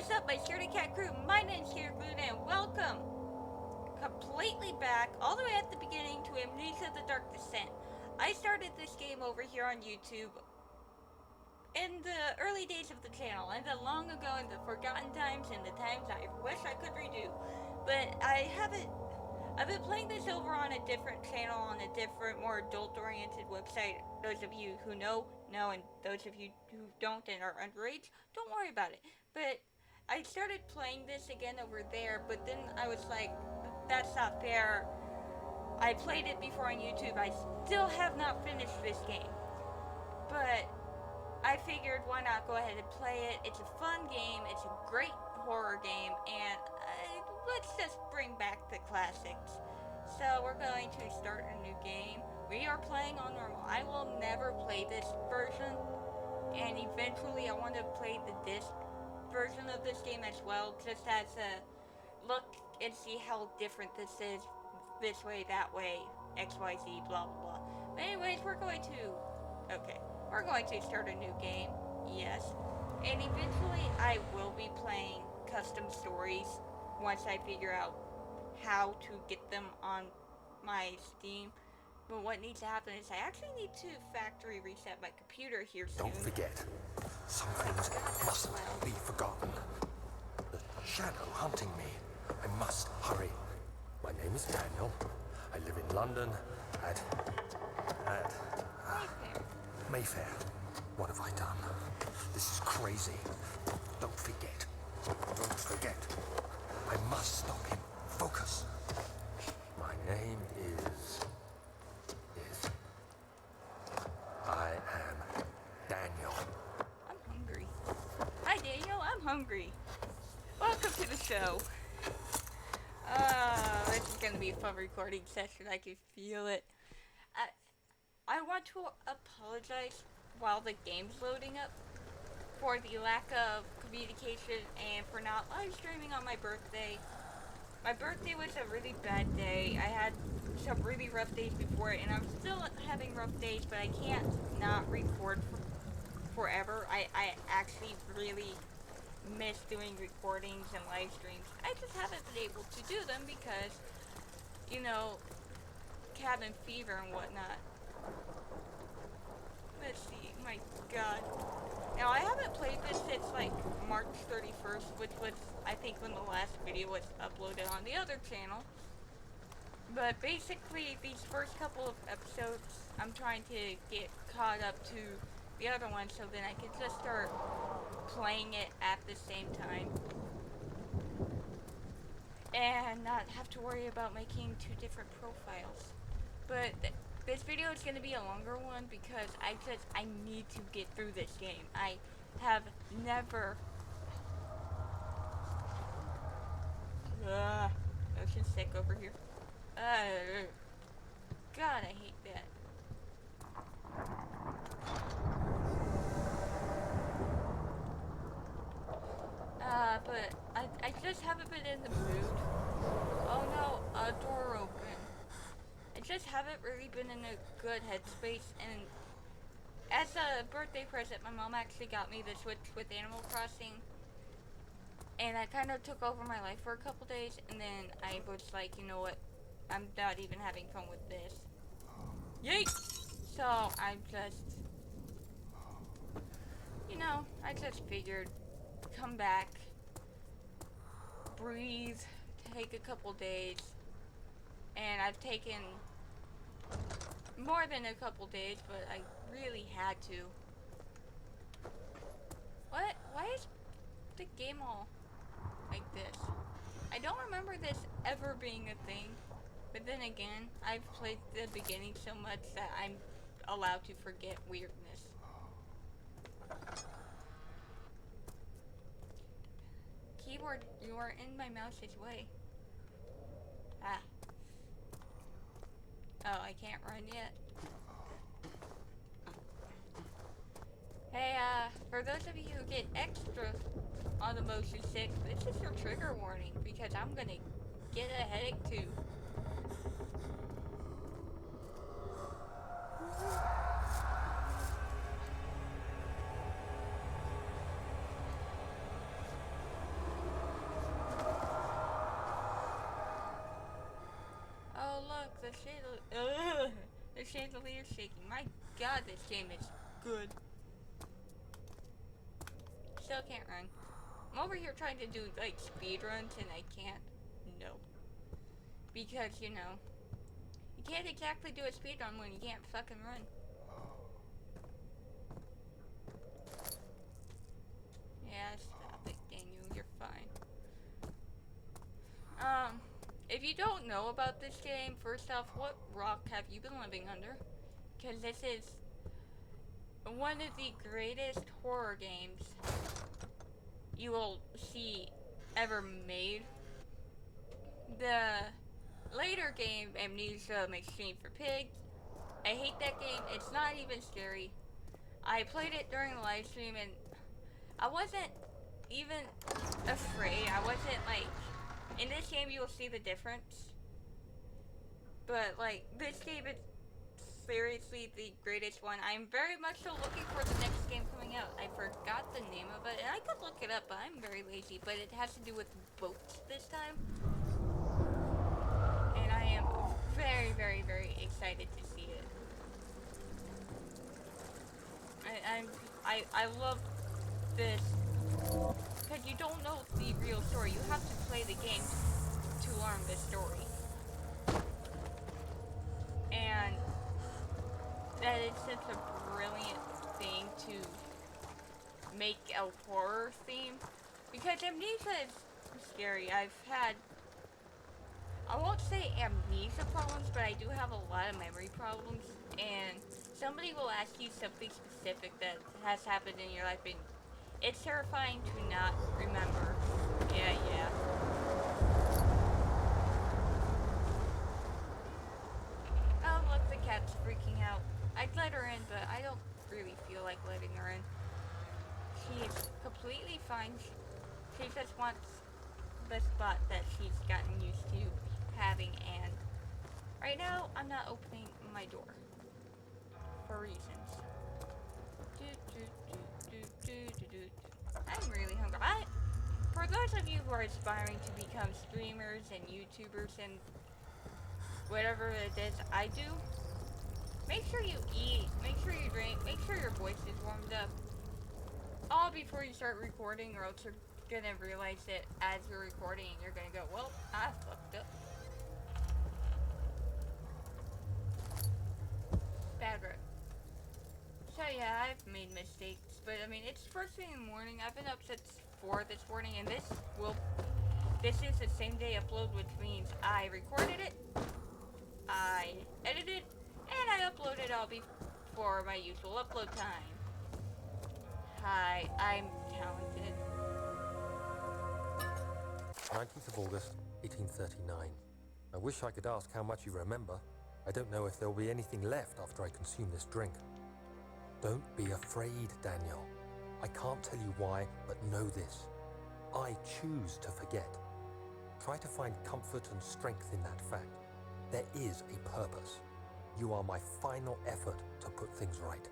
is up, my Scaredy Cat crew? My name's ScaredLuna and welcome completely back, all the way at the beginning, to Amnesia the Dark Descent. I started this game over here on YouTube in the early days of the channel, and the long ago in the forgotten times and the times I wish I could redo. But I've been playing this over on a different channel, on a different, more adult-oriented website. Those of you who know, and those of you who don't and are underage, don't worry about it. But I started playing this again over there, but then I was like, that's not fair. I played it before on YouTube. I still have not finished this game. But I figured, why not go ahead and play it? It's a fun game, it's a great horror game, and let's just bring back the classics. So we're going to start a new game. We are playing on normal. I will never play this version, and eventually I want to play the disc version of this game as well, just as a look and see how different this is, this way, that way, XYZ, blah blah blah. But anyways, we're going to start a new game, yes. And eventually I will be playing custom stories once I figure out how to get them on my Steam. But what needs to happen is I actually need to factory reset my computer here soon. Don't forget, some things mustn't be forgotten. The shadow hunting me. I must hurry. My name is Daniel. I live in London at Mayfair. What have I done? This is crazy. Don't forget. Don't forget. I must stop him. Focus. My name is... I am Daniel. I'm hungry. Hi Daniel, I'm hungry. Welcome to the show. This is gonna be a fun recording session, I can feel it. I want to apologize while the game's loading up for the lack of communication and for not live streaming on my birthday. My birthday was a really bad day. I had some really rough days before it, and I'm still having rough days, but I can't not record forever. I actually really miss doing recordings and live streams. I just haven't been able to do them because, you know, cabin fever and whatnot. Let's see, my god. Now, I haven't played this since, like, March 31st, which was, I think, when the last video was uploaded on the other channel. But basically, these first couple of episodes, I'm trying to get caught up to the other one so then I can just start playing it at the same time. And not have to worry about making two different profiles. But this video is going to be a longer one because I need to get through this game. I have never... Motion sick over here. God, I hate that. But I just haven't been in the mood. Oh no, a door open. I just haven't really been in a good headspace, and as a birthday present, my mom actually got me the Switch with Animal Crossing, and I kind of took over my life for a couple days, and then I was like, you know what, I'm not even having fun with this. Yeet! So, I just, you know, I just figured, come back, breathe, take a couple days, and I've taken more than a couple days, but I really had to. What? Why is the game all like this? I don't remember this ever being a thing, but then again, I've played the beginning so much that I'm allowed to forget weirdness. Keyboard, you are in my mouse's way. Ah. Oh, I can't run yet. Hey, for those of you who get extra on the motion sick, this is your trigger warning, because I'm gonna get a headache too. The chandelier's shaking. My god, this game is good. Still can't run. I'm over here trying to do, like, speed runs, and I can't. No. Because, you know, you can't exactly do a speed run when you can't fucking run. Yeah, stop it, Daniel. You're fine. If you don't know about this game, first off, what rock have you been living under? Because this is one of the greatest horror games you will see ever made. The later game, Amnesia, Machine for Pigs, I hate that game. It's not even scary. I played it during the live stream and I wasn't even afraid. I wasn't like, in this game you will see the difference. But like, this game is seriously the greatest one. I'm very much so looking for the next game coming out. I forgot the name of it, and I could look it up, but I'm very lazy. But it has to do with boats this time. And I am very, very, very excited to see it. I love this, because you don't know the real story. You have to play the game to learn the story. And that is such a brilliant thing to make a horror theme. Because Amnesia is scary. I've had, I won't say amnesia problems, but I do have a lot of memory problems. And somebody will ask you something specific that has happened in your life, and it's terrifying to not remember. Yeah. Oh, look, the cat's freaking out. I'd let her in, but I don't really feel like letting her in. She is completely fine. She just wants the spot that she's gotten used to having, and right now, I'm not opening my door. For reasons. I'm really hungry. For those of you who are aspiring to become streamers and YouTubers and whatever it is I do, make sure you eat, make sure you drink, make sure your voice is warmed up. All before you start recording, or else you're gonna realize it as you're recording and you're gonna go, well, I fucked up. Bad rep. So yeah, I've made mistakes, but I mean, it's first thing in the morning. I've been up since 4 this morning, and this is the same day upload, which means I recorded it, I edited it, and I uploaded all before my usual upload time. Hi, I'm talented. 19th of August, 1839. I wish I could ask how much you remember. I don't know if there'll be anything left after I consume this drink. Don't be afraid, Daniel. I can't tell you why, but know this. I choose to forget. Try to find comfort and strength in that fact. There is a purpose. You are my final effort to put things right.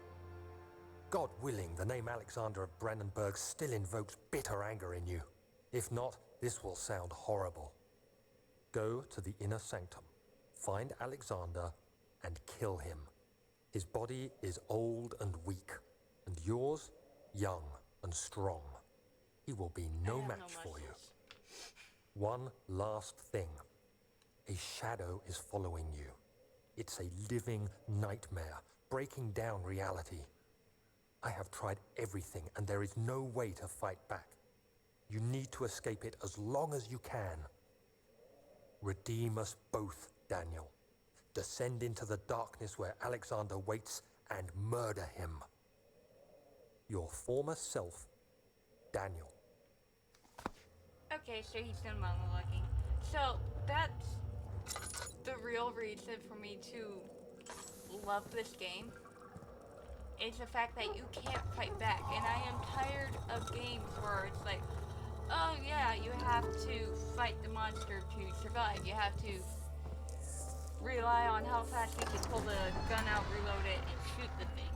God willing, the name Alexander of Brandenburg still invokes bitter anger in you. If not, this will sound horrible. Go to the inner sanctum, find Alexander, and kill him. His body is old and weak, and yours, young and strong. He will be no match for you. One last thing. A shadow is following you. It's a living nightmare, breaking down reality. I have tried everything, and there is no way to fight back. You need to escape it as long as you can. Redeem us both, Daniel. Descend into the darkness where Alexander waits and murder him. Your former self, Daniel. Okay, so he's done monologuing. So that's the real reason for me to love this game. Is the fact that you can't fight back. And I am tired of games where it's like, oh yeah, you have to fight the monster to survive. You have to rely on how fast you can pull the gun out, reload it, and shoot the thing.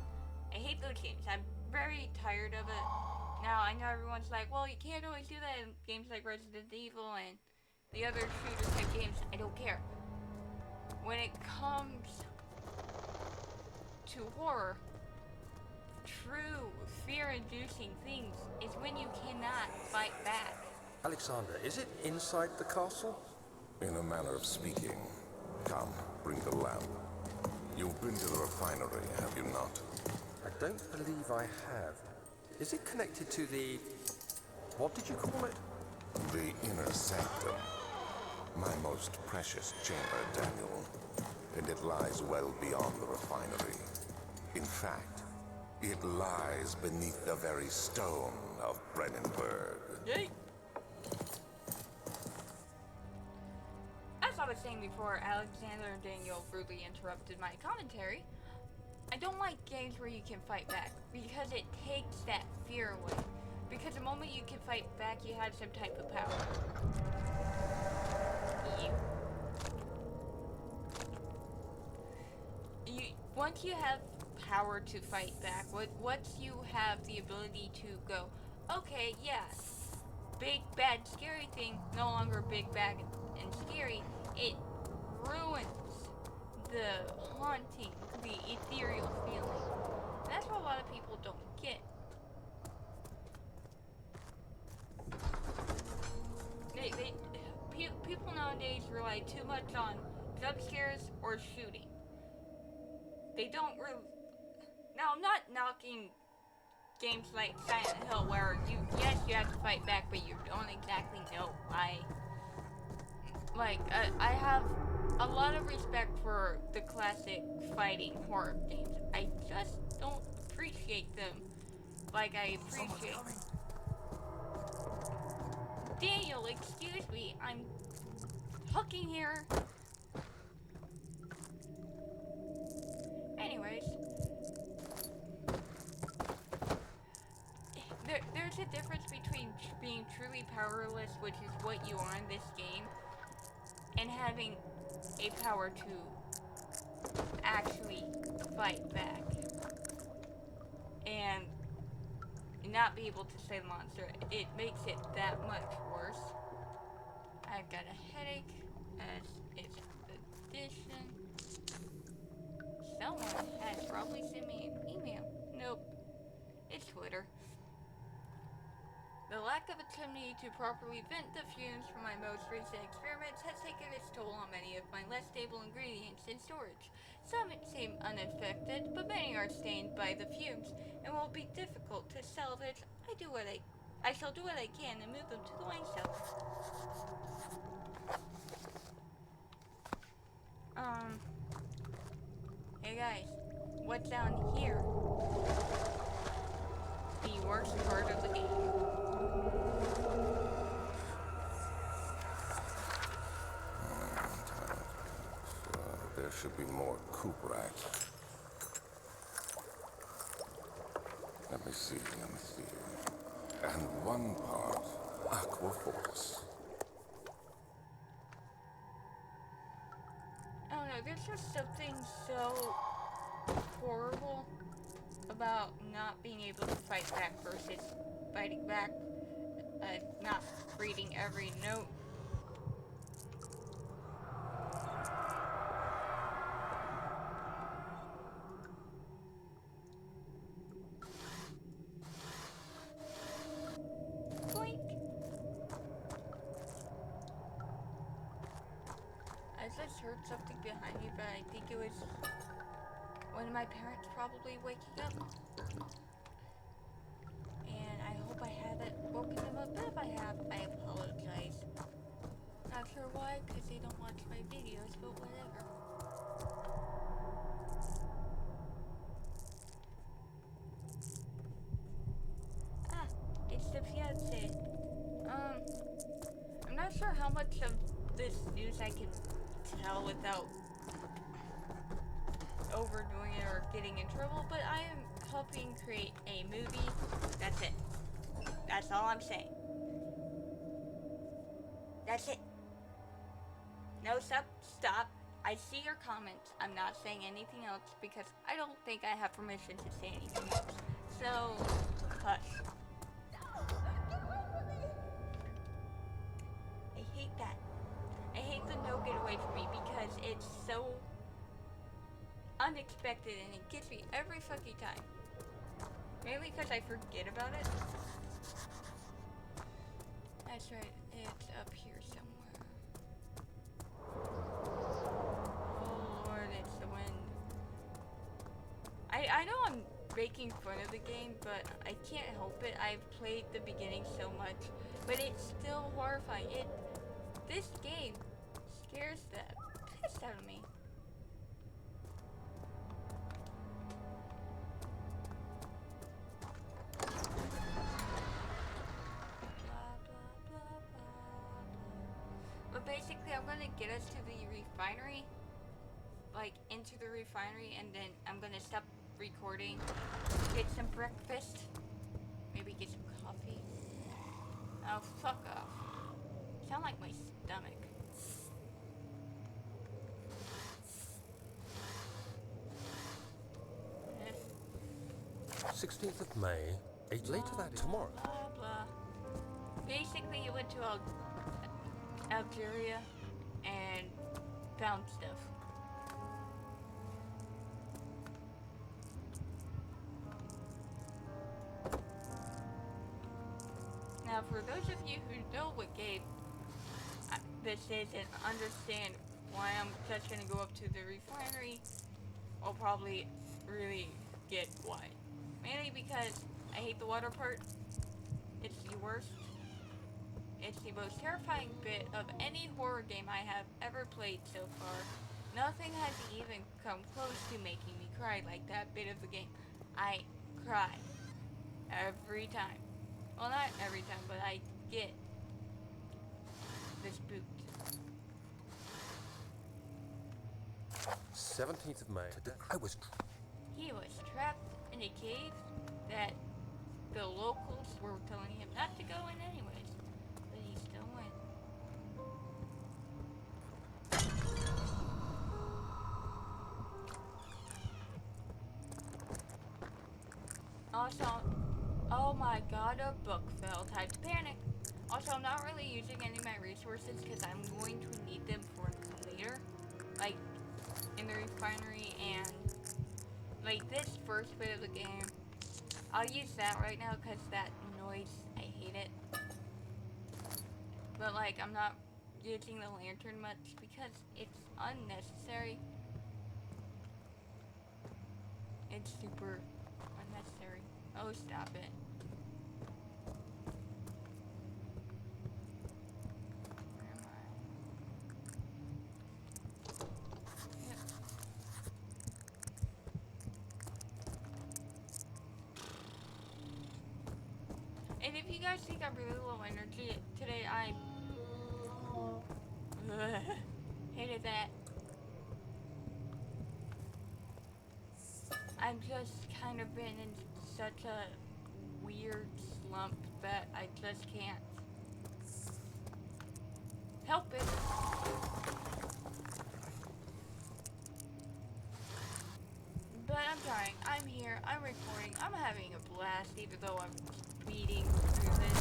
I hate those games. I'm very tired of it. Now, I know everyone's like, well, you can't always do that in games like Resident Evil and the other shooter type games. I don't care. when it comes to horror, true fear-inducing things is when you cannot fight back. Alexander, is it inside the castle? In a manner of speaking. Come, bring the lamp. You've been to the refinery, have you not? I don't believe I have. Is it connected to the... what did you call it? The inner sanctum. My most precious chamber, Daniel. And it lies well beyond the refinery. In fact, it lies beneath the very stone of Brennenburg. Yay! As I was saying before, Alexander and Daniel rudely interrupted my commentary. I don't like games where you can fight back, because it takes that fear away. Because the moment you can fight back, you have some type of power. Once you have power to fight back, once you have the ability to go, okay, yeah, big, bad, scary thing, no longer big, bad, and scary, it ruins the haunting, the ethereal feeling. And that's what a lot of people don't get. People nowadays rely too much on jump scares or shooting. They don't really... Now, I'm not knocking games like Silent Hill where yes, you have to fight back, but you don't exactly know why. Like, I have a lot of respect for the classic fighting horror games. I just don't appreciate them like I appreciate... Daniel, excuse me, I'm hooking here. Anyways, there's a difference between being truly powerless, which is what you are in this game, and having a power to actually fight back and not be able to slay the monster. It makes it that much worse. I've got a headache, as it's addition. Someone has probably sent me an email. Nope. It's Twitter. The lack of a chimney to properly vent the fumes from my most recent experiments has taken its toll on many of my less stable ingredients in storage. Some seem unaffected, but many are stained by the fumes and will be difficult to salvage. I shall do what I can and move them to the wine cellar. Hey guys, what's down here? The worst part of the game. There should be more coop racks. Let me see. And one part aquaforce. I don't know, there's just something so horrible about not being able to fight back versus fighting back, not reading every note. I just heard something behind me, but I think it was one of my parents probably waking up. And I hope I haven't woken them up, but if I have, I apologize. Not sure why, because they don't watch my videos, but whatever. Ah, it's the fiancé. I'm not sure how much of this news I can tell without overdoing it or getting in trouble, but I am helping create a movie. That's it. That's all I'm saying. That's it. No, stop. I see your comments. I'm not saying anything else because I don't think I have permission to say anything else. So, hush. I hate that. I hate the no get away from me because it's so unexpected and it gets me every fucking time. Mainly because I forget about it. That's right, it's up here somewhere. Oh Lord, it's the wind. I know I'm making fun of the game, but I can't help it. I've played the beginning so much, but it's still horrifying. This game scares the piss out of me. Blah, blah, blah, blah. But basically, I'm gonna get us to the refinery, like into the refinery, and then I'm gonna stop recording, get some breakfast, maybe get some coffee. Oh, fuck off. Sound like my stomach. 16th of May, 8 later that tomorrow. Blah, blah. Basically, he went to Algeria and found stuff. Now, for those of you who know what game this is and understand why I'm just gonna go up to the refinery, I'll probably really get why. Mainly because I hate the water part. It's the worst. It's the most terrifying bit of any horror game I have ever played so far. Nothing has even come close to making me cry like that bit of the game. I cry every time. Well, not every time, but I get spooked. 17th of May. He was trapped in a cave that the locals were telling him not to go in anyways, but he still went. Also, oh my god, a book fell. Time to panic. Also, I'm not really using any of my resources because I'm going to need them for later. Like, in the refinery and, like, this first bit of the game. I'll use that right now because that noise, I hate it. But, like, I'm not using the lantern much because it's unnecessary. It's super unnecessary. Oh, stop it. Where am I? Yep. And if you guys think I'm really low energy today, I hated that. I've just kind of been in such a weird slump that I just can't help it. But I'm trying. I'm here. I'm recording. I'm having a blast even though I'm speeding through this.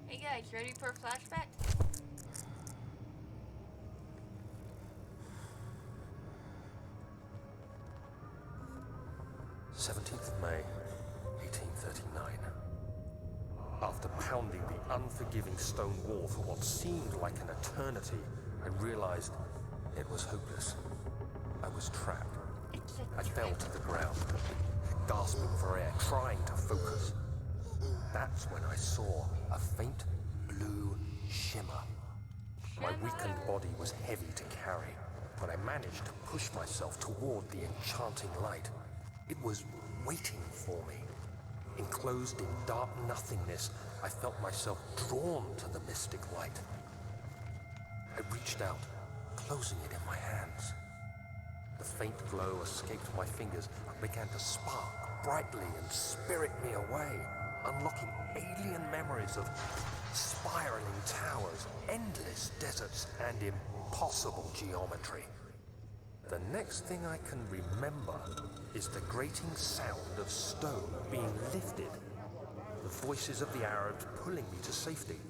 Hey guys, ready for a flashback? May 1839. After pounding the unforgiving stone wall for what seemed like an eternity, I realized it was hopeless. I was trapped. I fell to the ground, gasping for air, trying to focus. That's when I saw a faint blue shimmer. My weakened body was heavy to carry, but I managed to push myself toward the enchanting light. It was waiting for me. Enclosed in dark nothingness, I felt myself drawn to the mystic light. I reached out, closing it in my hands. The faint glow escaped my fingers and began to spark brightly and spirit me away, unlocking alien memories of spiraling towers, endless deserts, and impossible geometry. The next thing I can remember is the grating sound of stone being lifted, the voices of the Arabs pulling me to safety,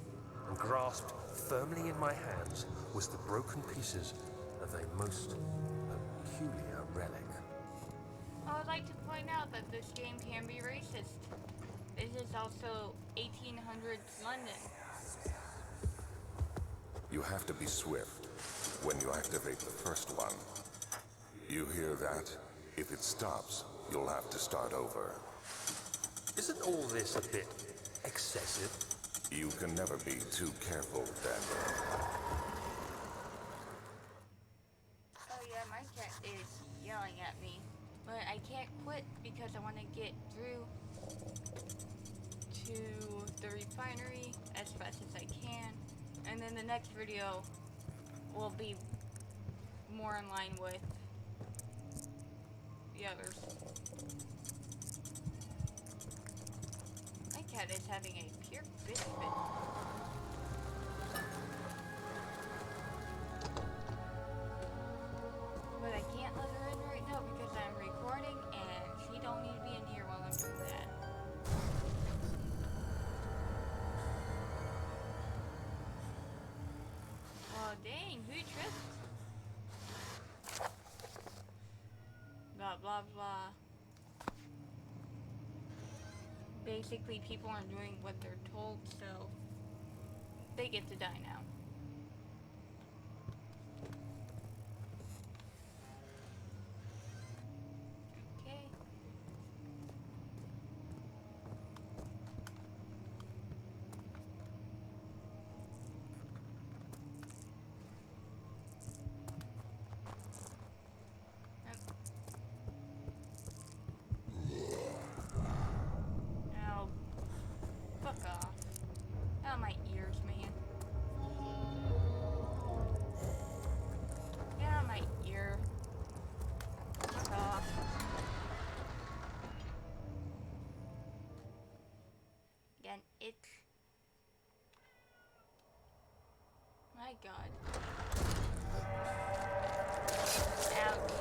and grasped firmly in my hands was the broken pieces of a most peculiar relic. I would like to point out that this game can be racist. This is also 1800s London. You have to be swift when you activate the first one. You hear that? If it stops, you'll have to start over. Isn't all this a bit excessive? You can never be too careful, Daniel. Oh yeah, my cat is yelling at me. But I can't quit because I want to get through to the refinery as fast as I can. And then the next video will be more in line with the others. My cat is having a pure bitch fit. But I can't let her in right now because I'm recording and she don't need to be in here while I'm doing that. Oh dang, who tripped? Blah blah blah. Basically people aren't doing what they're told, so they get to die now. Okay. Ow. Fuck off. Out of my ears, man. Get out of my ear. Fuck off. Get an itch. My god. Ouch.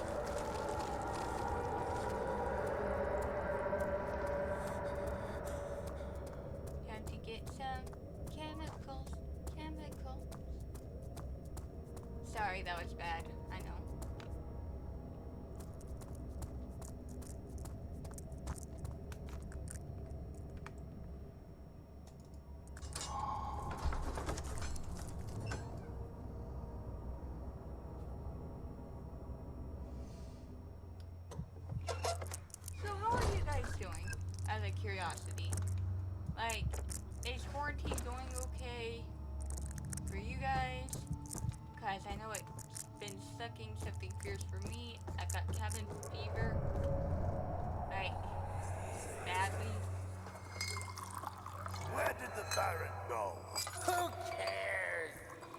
Time to get some chemicals. Sorry, that was bad. I know. So how are you guys doing? As a curiosity. Like, is quarantine going okay for you guys? Cause I know it's been sucking something fierce for me. I've got cabin fever. Like, badly. Where did the Baron go? Who cares?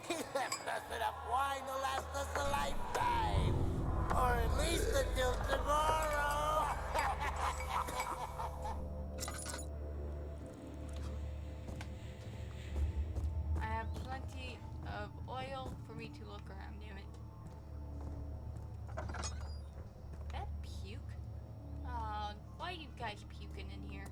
He left us enough wine to last us a lifetime. Or at least until tomorrow. I have plenty of oil for me to look around, damn it. That puke? Oh, why are you guys puking in here?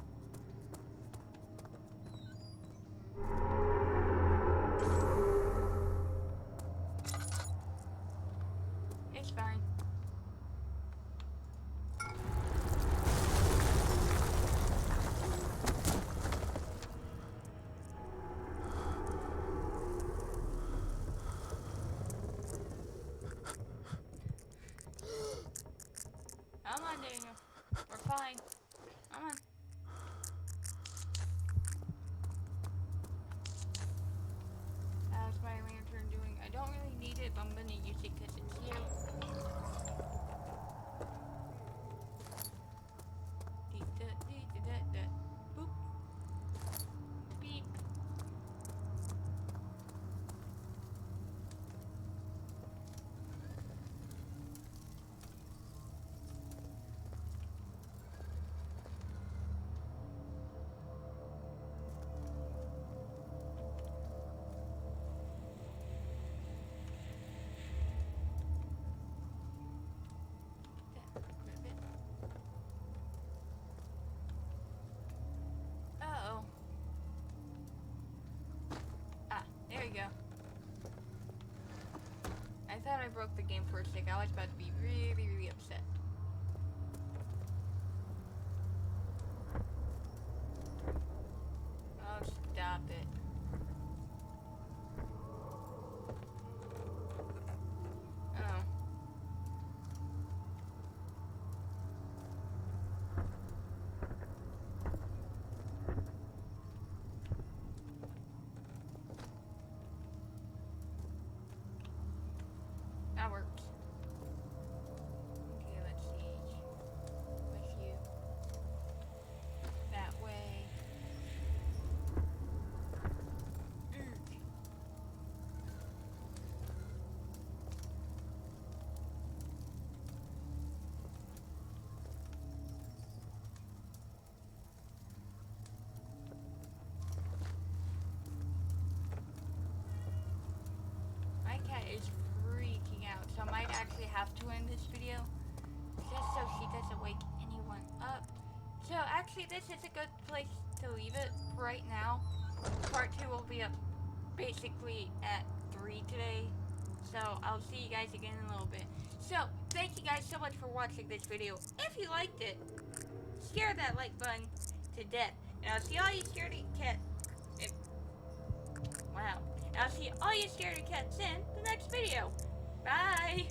broke the game for a sec. I was about to be really, really upset. Oh, stop it. Oh. That worked. Okay, let's see. With you. That way. My cat is freaking out, so I might actually have to end this video just so she doesn't wake anyone up. So actually, this is a good place to leave it for right now. Part 2 will be up basically at 3 today, so I'll see you guys again in a little bit. So thank you guys so much for watching this video. If you liked it, share that like button to death, and I'll see all you scaredy cat. Wow. And I'll see all you scaredy cats in the next video. Bye!